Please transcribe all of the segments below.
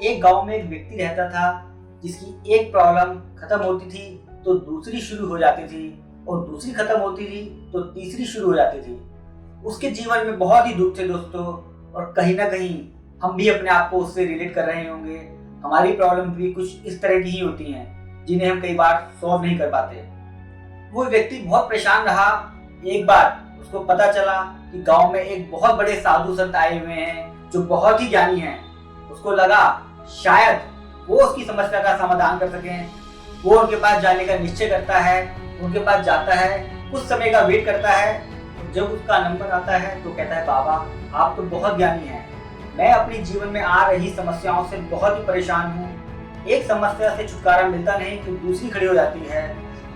एक गांव में एक व्यक्ति रहता था जिसकी एक प्रॉब्लम खत्म होती थी तो दूसरी शुरू हो जाती थी और दूसरी खत्म होती थी तो तीसरी शुरू हो जाती थी। उसके जीवन में बहुत ही दुख थे दोस्तों, और कहीं ना कहीं हम भी अपने आप को उससे रिलेट कर रहे होंगे। हमारी प्रॉब्लम भी कुछ इस तरह की ही होती हैं जिन्हें हम कई बार सॉल्व नहीं कर पाते। वो व्यक्ति बहुत परेशान रहा। एक बार उसको पता चला कि गांव में एक बहुत बड़े साधु संत आए हुए हैं जो बहुत ही ज्ञानी हैं। उसको लगा शायद वो उसकी समस्या का समाधान कर सकें। वो उनके पास जाने का निश्चय करता है, उनके पास जाता है, कुछ समय का वेट करता है। जब उसका नंबर आता है तो कहता है, बाबा आप तो बहुत ज्ञानी हैं, मैं अपने जीवन में आ रही समस्याओं से बहुत ही परेशान हूँ। एक समस्या से छुटकारा मिलता नहीं तो दूसरी खड़ी हो जाती है,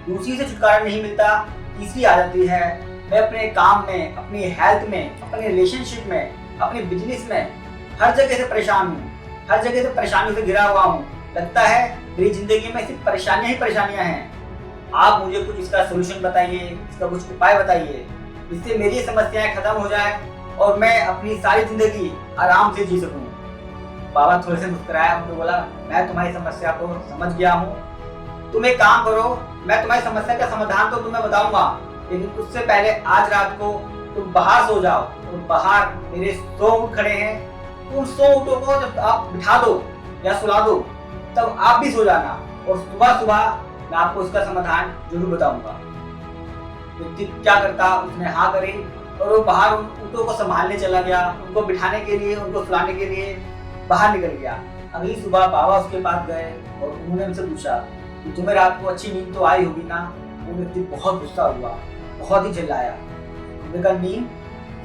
दूसरी से छुटकारा नहीं मिलता तीसरी आ जाती है। मैं अपने काम में, अपनी हेल्थ में, अपने रिलेशनशिप में, अपने बिजनेस में हर जगह से परेशान हूँ, हर जगह से परेशानियों से घिरा हुआ हूँ। लगता है मेरी जिंदगी में सिर्फ परेशानियां ही परेशानियां हैं। आप मुझे कुछ इसका सोल्यूशन बताइए, इसका कुछ उपाय बताइए जिससे मेरी समस्याएं खत्म हो जाए और मैं अपनी सारी जिंदगी आराम से जी सकूं। बाबा थोड़े से मुस्कुराया, उनको बोला, मैं तुम्हारी समस्या को समझ गया हूँ। तुम एक काम करो, मैं तुम्हारी समस्या का समाधान तो तुम्हें बताऊंगा, लेकिन उससे पहले आज रात को तुम बाहर सो जाओ। और बाहर मेरे 100 ऊँट खड़े हैं, उन 100 ऊँटों को जब आप बिठा दो या सुला दो तब आप भी सो जाना, और सुबह सुबह मैं आपको इसका समाधान जरूर बताऊंगा। व्यक्ति क्या करता, उसने हाँ करी और वो बाहर उन ऊँटों को संभालने चला गया, उनको बिठाने के लिए, उनको सुलाने के लिए बाहर निकल गया। अगली सुबह बाबा उसके पास गए और उन्होंने उनसे पूछा कि तुम्हें रात को अच्छी नींद तो आई होगी ना। वो व्यक्ति बहुत गुस्सा हुआ, बहुत ही चिल्लाया। उन्होंने कहा, नींद?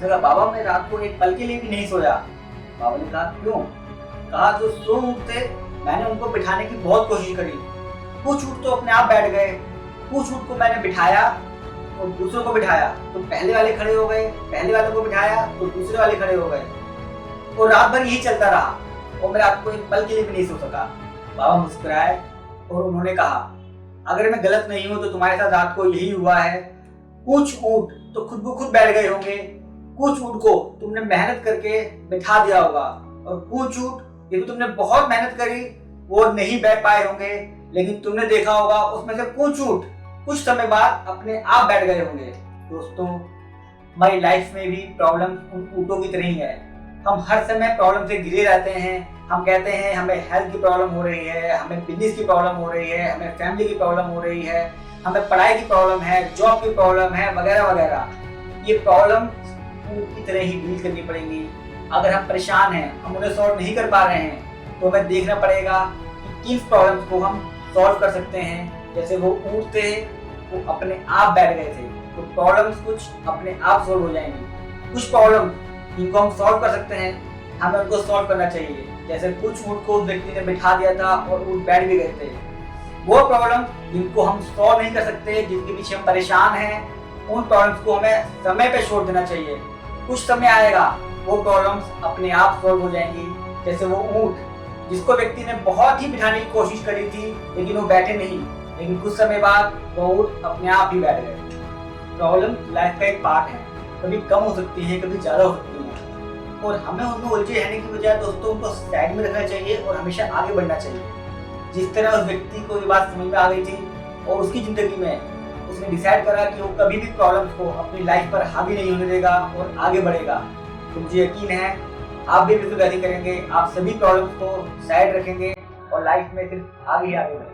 कहा, बाबा मैं रात को एक पल के लिए भी नहीं सोया। बाबा ने कहा, क्यों? कहा, जो 100 ऊँट थे मैंने उनको बिठाने की बहुत कोशिश करी, कुछ ऊँट तो अपने आप बैठ गए, कुछ ऊँट को मैंने बिठाया और दूसरों को बिठाया तो पहले वाले खड़े हो गए, पहले वाले को बिठाया तो दूसरे वाले खड़े हो गए, और रात भर यही चलता रहा और मैं रात को एक पल के लिए भी नहीं सो सका। बाबा मुस्कुराए और उन्होंने कहा, अगर मैं गलत नहीं हूं तो तुम्हारे साथ रात को यही हुआ है। कुछ ऊँट तो खुद ब खुद बैठ गए होंगे, कुछ ऊँट को तुमने मेहनत करके बिठा दिया होगा, और कुछ ऊँट यदि तुमने बहुत मेहनत करी वो नहीं बैठ पाए होंगे, लेकिन तुमने देखा होगा उसमें से कुछ ऊँट कुछ समय बाद अपने आप बैठ गए होंगे। दोस्तों, हमारी लाइफ में भी प्रॉब्लम उन ऊँटों की तरह ही है। हम हर समय प्रॉब्लम से घिरे रहते हैं। हम कहते हैं हमें हेल्थ की प्रॉब्लम हो रही है, हमें बिजनेस की प्रॉब्लम हो रही है, हमें फैमिली की प्रॉब्लम हो रही है, हमें पढ़ाई की प्रॉब्लम है, जॉब की प्रॉब्लम है, वगैरह वगैरह। ये प्रॉब्लम ऊँट की तरह ही डील करनी पड़ेंगी। अगर हम परेशान हैं, हम उन्हें सॉल्व नहीं कर पा रहे हैं, तो हमें देखना पड़ेगा कि किस प्रॉब्लम्स को हम सॉल्व कर सकते हैं। जैसे वो ऊँट थे, वो अपने आप बैठ गए थे, तो प्रॉब्लम्स कुछ अपने आप सॉल्व हो जाएंगी। कुछ प्रॉब्लम जिनको हम सॉल्व कर सकते हैं, हमें उनको सॉल्व करना चाहिए। जैसे कुछ ऊँट को उस व्यक्ति ने बिठा दिया था और ऊँट बैठ भी गए थे। वो प्रॉब्लम जिनको हम सॉल्व नहीं कर सकते, जिनके पीछे हम परेशान हैं, उन प्रॉब्लम्स को हमें समय पे छोड़ देना चाहिए। कुछ समय आएगा, वो प्रॉब्लम्स अपने आप सॉल्व हो जाएंगी। जैसे वो ऊँट जिसको व्यक्ति ने बहुत ही बिठाने की कोशिश करी थी लेकिन वो बैठे नहीं, लेकिन कुछ समय बाद वो ऊँट अपने आप ही बैठ गए। प्रॉब्लम लाइफ का एक पार्ट है, कभी कम हो सकती है, कभी ज्यादा हो सकती है, और हमें उनको उलझे रहने की बजाय दोस्तों उनको साइड में रखना चाहिए और हमेशा आगे बढ़ना चाहिए। जिस तरह उस व्यक्ति को ये बात समझ में आ गई थी और उसकी जिंदगी में उसने डिसाइड करा कि वो कभी भी प्रॉब्लम्स को अपनी लाइफ पर हावी नहीं होने देगा और आगे बढ़ेगा, तो मुझे यकीन है आप भी बिल्कुल वैसे करेंगे। आप सभी प्रॉब्लम्स को साइड रखेंगे और लाइफ में सिर्फ आगे ही आगे बढ़ेंगे।